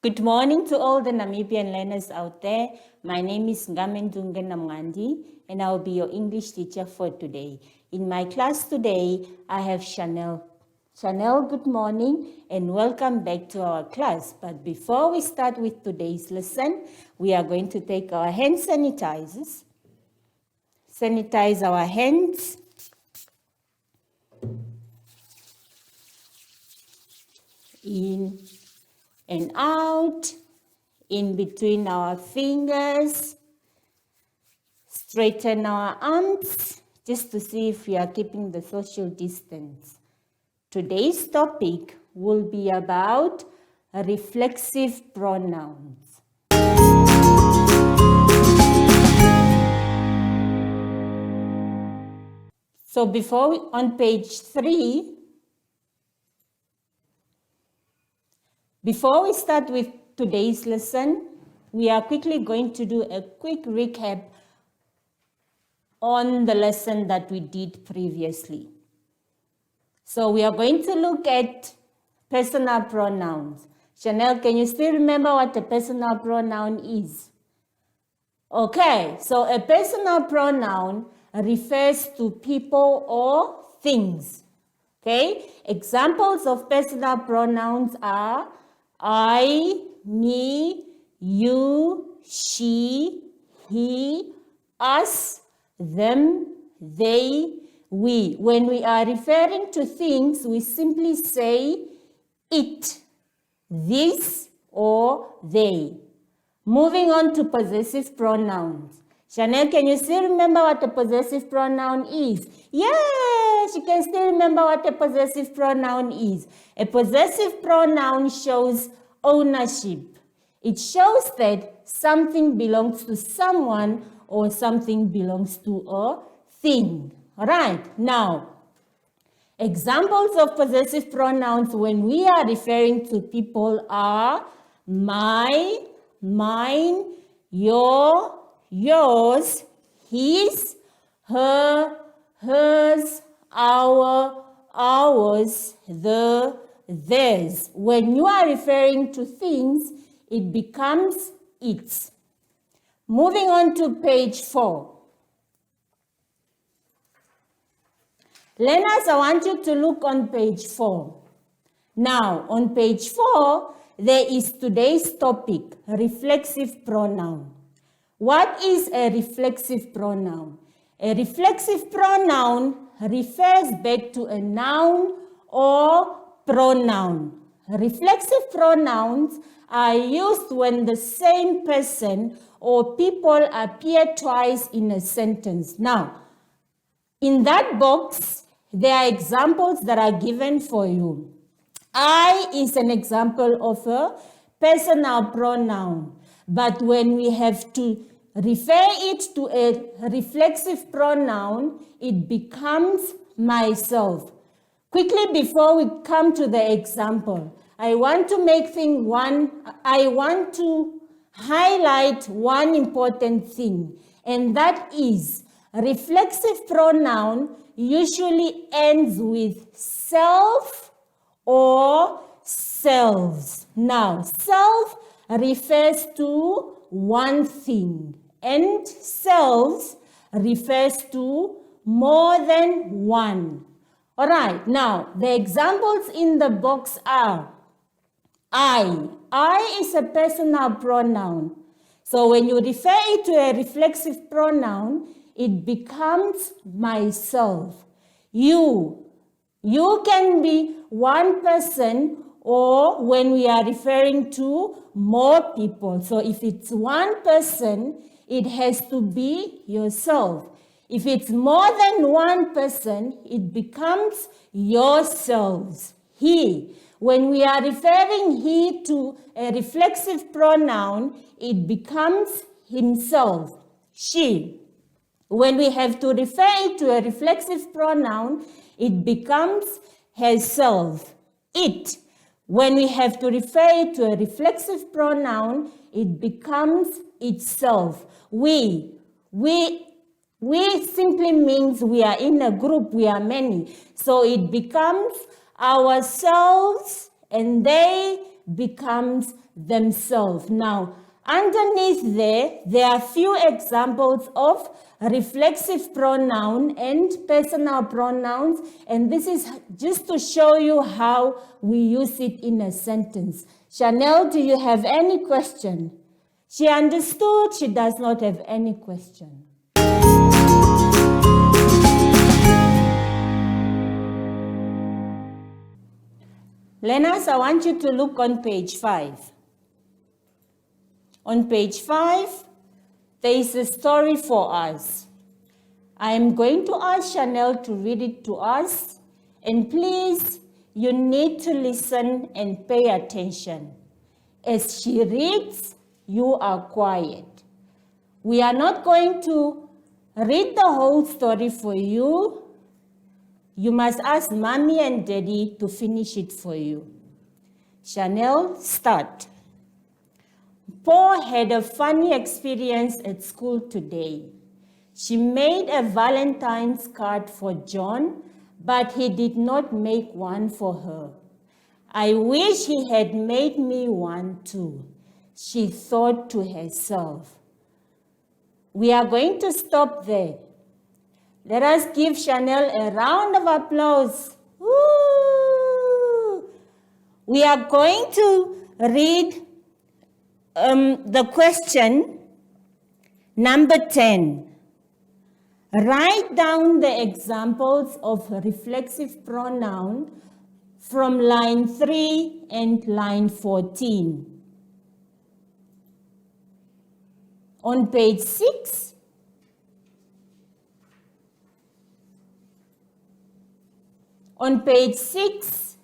Good morning to all the Namibian learners out there. My name is Ngamendunge Namngandi, and I'll be your English teacher for today. In my class today, I have Chanel. Chanel, good morning and welcome back to our class. But before we start with today's lesson, we are going to take our hand sanitizers. Sanitize our hands. In and out, in between our fingers, straighten our arms just to see if we are keeping the social distance. Today's topic will be about reflexive pronouns. So on page 3, before we start with today's lesson, we are quickly going to do a quick recap on the lesson that we did previously. So we are going to look at personal pronouns. Chanel, can you still remember what a personal pronoun is? Okay, so a personal pronoun refers to people or things. Okay, examples of personal pronouns are I, me, you, she, he, us, them, they, we. When we are referring to things, we simply say it, this, or they. Moving on to possessive pronouns. Chanel, can you still remember what a possessive pronoun is? Yes, you can still remember what a possessive pronoun is. A possessive pronoun shows ownership. It shows that something belongs to someone or something belongs to a thing. All right, now, examples of possessive pronouns when we are referring to people are my, mine, your, yours, his, her, hers, our, ours, theirs. When you are referring to things, it becomes its. Moving on to page 4. Learners, I want you to look on page 4. Now, on page 4, there is today's topic, reflexive pronoun. What is a reflexive pronoun? A reflexive pronoun refers back to a noun or pronoun. Reflexive pronouns are used when the same person or people appear twice in a sentence. Now, in that box, there are examples that are given for you. I is an example of a personal pronoun. But when we have to refer it to a reflexive pronoun, it becomes myself. Quickly, before we come to the example, I want to highlight one important thing, and that is reflexive pronoun usually ends with self or selves. Now, self refers to one thing, and selves refers to more than one. All right, now the examples in the box are I. I is a personal pronoun. So when you refer it to a reflexive pronoun, it becomes myself. You can be one person, or when we are referring to more people. So if it's one person, it has to be yourself. If it's more than one person, it becomes yourselves. He. When we are referring he to a reflexive pronoun, it becomes himself. She. When we have to refer it to a reflexive pronoun, it becomes herself. It. When we have to refer it to a reflexive pronoun, it becomes itself. We simply means we are in a group, we are many. So it becomes ourselves and they, becomes themselves. Now, underneath there are few examples of reflexive pronoun and personal pronouns, and this is just to show you how we use it in a sentence. Chanel, do you have any question? She understood. She does not have any question. Lenas, I want you to look on page 5. On page 5, there is a story for us. I am going to ask Chanel to read it to us, and please, you need to listen and pay attention. As she reads, you are quiet. We are not going to read the whole story for you. You must ask Mommy and Daddy to finish it for you. Chanel, start. Paul had a funny experience at school today. She made a Valentine's card for John, but he did not make one for her. I wish he had made me one too, she thought to herself. We are going to stop there. Let us give Chanel a round of applause. Woo! We are going to read the question number 10. Write down the examples of reflexive pronoun from line 3 and line 14. On page 6, on page 6,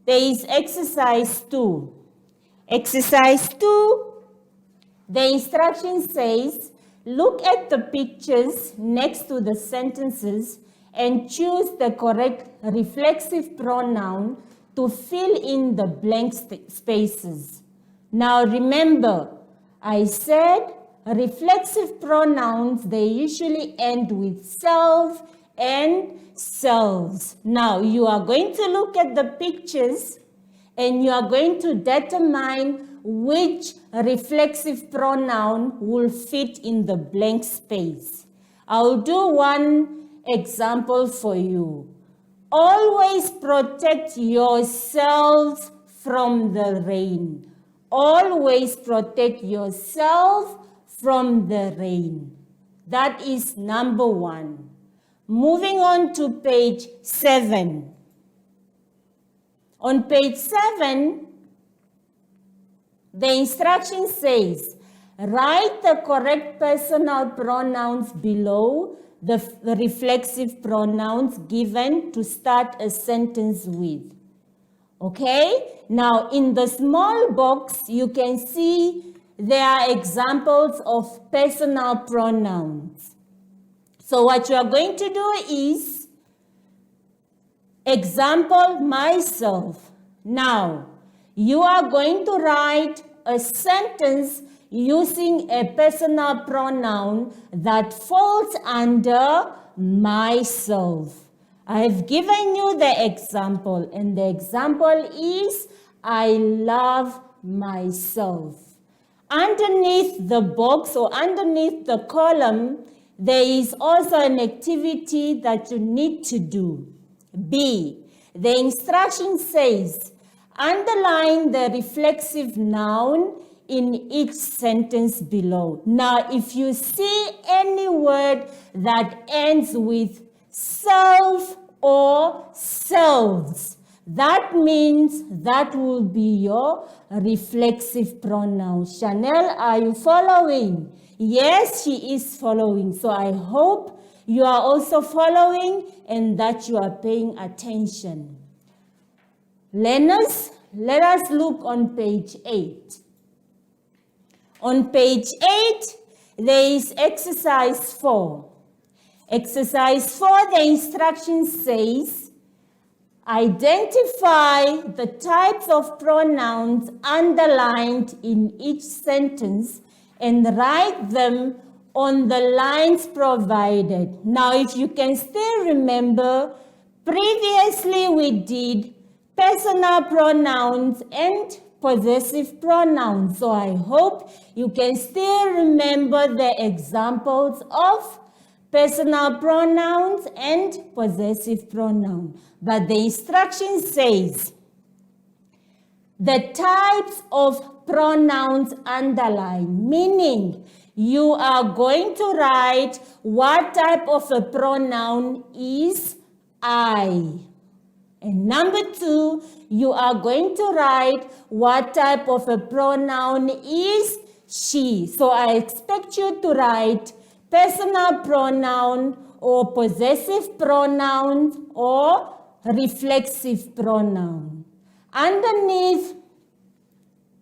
there is exercise 2. Exercise 2, the instruction says, look at the pictures next to the sentences and choose the correct reflexive pronoun to fill in the blank spaces. Now remember, I said reflexive pronouns, they usually end with self and selves. Now you are going to look at the pictures and you are going to determine which reflexive pronoun will fit in the blank space. I'll do one example for you. Always protect yourself from the rain. Always protect yourself from the rain. That is number 1. Moving on to page 7. On page 7, the instruction says, write the correct personal pronouns below the reflexive pronouns given to start a sentence with. Okay? Now, in the small box, you can see there are examples of personal pronouns. So what you are going to do is example myself. Now, you are going to write a sentence using a personal pronoun that falls under myself. I have given you the example, and the example is I love myself. Underneath the box or underneath the column, there is also an activity that you need to do. B, the instruction says, underline the reflexive noun in each sentence below. Now, if you see any word that ends with self or selves, that means that will be your reflexive pronoun. Chanel, are you following? Yes, she is following. So I hope you are also following and that you are paying attention. Learners, let us look on page 8. On page 8, there is exercise 4. Exercise 4, the instruction says, identify the types of pronouns underlined in each sentence and write them on the lines provided. Now, if you can still remember, previously we did personal pronouns and possessive pronouns. So I hope you can still remember the examples of personal pronouns and possessive pronoun. But the instruction says the types of pronouns underline, meaning you are going to write what type of a pronoun is I. And number 2, you are going to write what type of a pronoun is she. So I expect you to write personal pronoun or possessive pronoun or reflexive pronoun. Underneath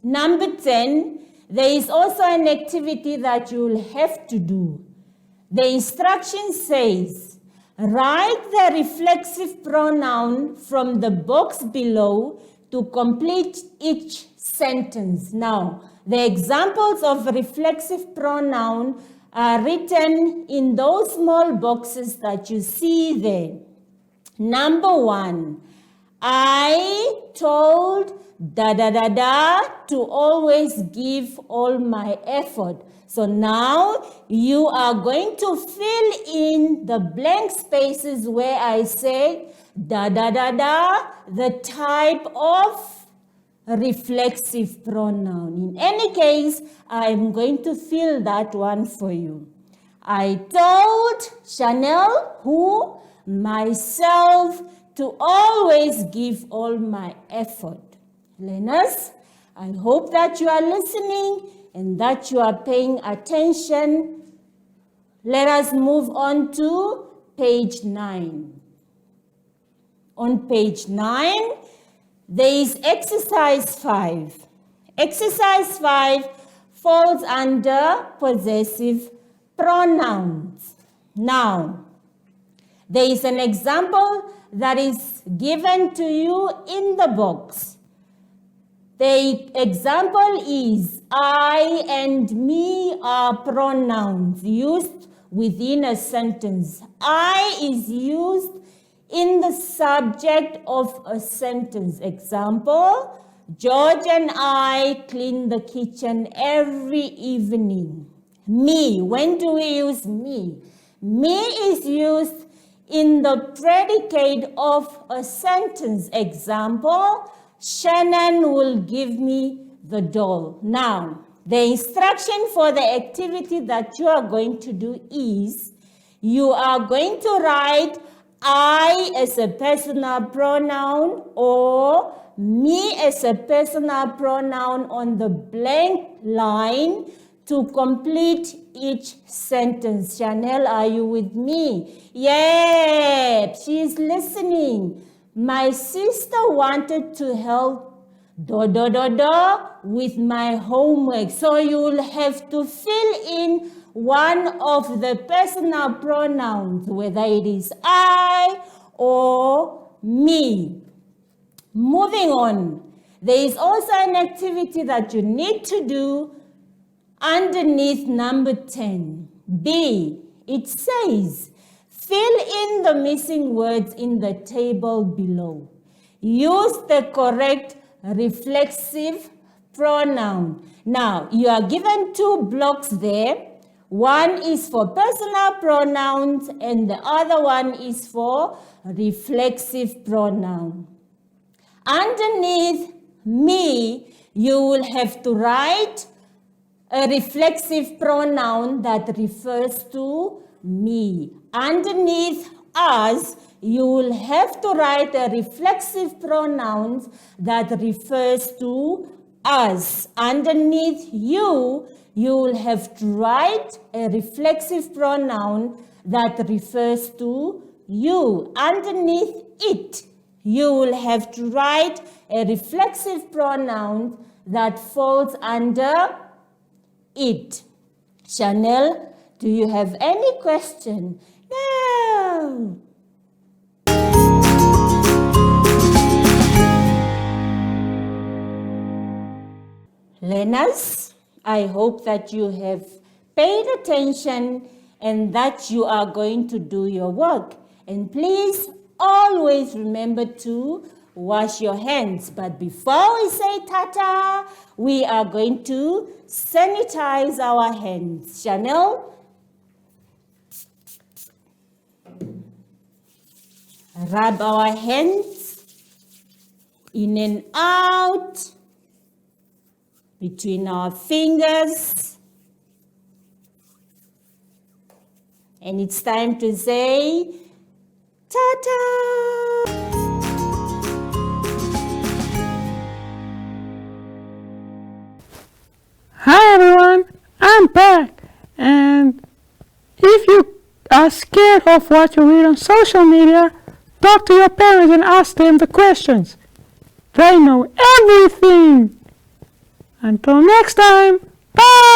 number 10, there is also an activity that you will have to do. The instruction says, write the reflexive pronoun from the box below to complete each sentence. Now, the examples of reflexive pronoun are written in those small boxes that you see there. Number 1, I told to always give all my effort. So now you are going to fill in the blank spaces where I say the type of reflexive pronoun. In any case, I'm going to fill that one for you. I told Chanel, who? Myself, to always give all my effort. Learners, I hope that you are listening and that you are paying attention. Let us move on to page 9. On page 9, there is exercise 5. Exercise 5 falls under possessive pronouns. Now, there is an example that is given to you in the box. The example is, I and me are pronouns used within a sentence. I is used in the subject of a sentence. Example, George and I clean the kitchen every evening. Me, when do we use me? Me is used in the predicate of a sentence. Example, Shannon will give me the doll. Now, the instruction for the activity that you are going to do is, you are going to write I as a personal pronoun or me as a personal pronoun on the blank line to complete each sentence. Chanel, are you with me? Yeah, she's listening. My sister wanted to help with my homework. So you will have to fill in one of the personal pronouns, whether it is I or me. Moving on, there is also an activity that you need to do underneath number 10. B, it says, fill in the missing words in the table below. Use the correct reflexive pronoun. Now, you are given 2 blocks there. One is for personal pronouns and the other one is for reflexive pronoun. Underneath me, you will have to write a reflexive pronoun that refers to me. Underneath us, you will have to write a reflexive pronoun that refers to us. Underneath you, you will have to write a reflexive pronoun that refers to you. Underneath it, you will have to write a reflexive pronoun that falls under it. Chanel, do you have any question? No. Learners, I hope that you have paid attention and that you are going to do your work. And please always remember to wash your hands. But before we say ta-ta, we are going to sanitize our hands. Chanel? Rub our hands in and out between our fingers. And it's time to say ta-ta! Hi everyone, I'm back, and if you are scared of what you read on social media, talk to your parents and ask them the questions. They know everything. Until next time, bye!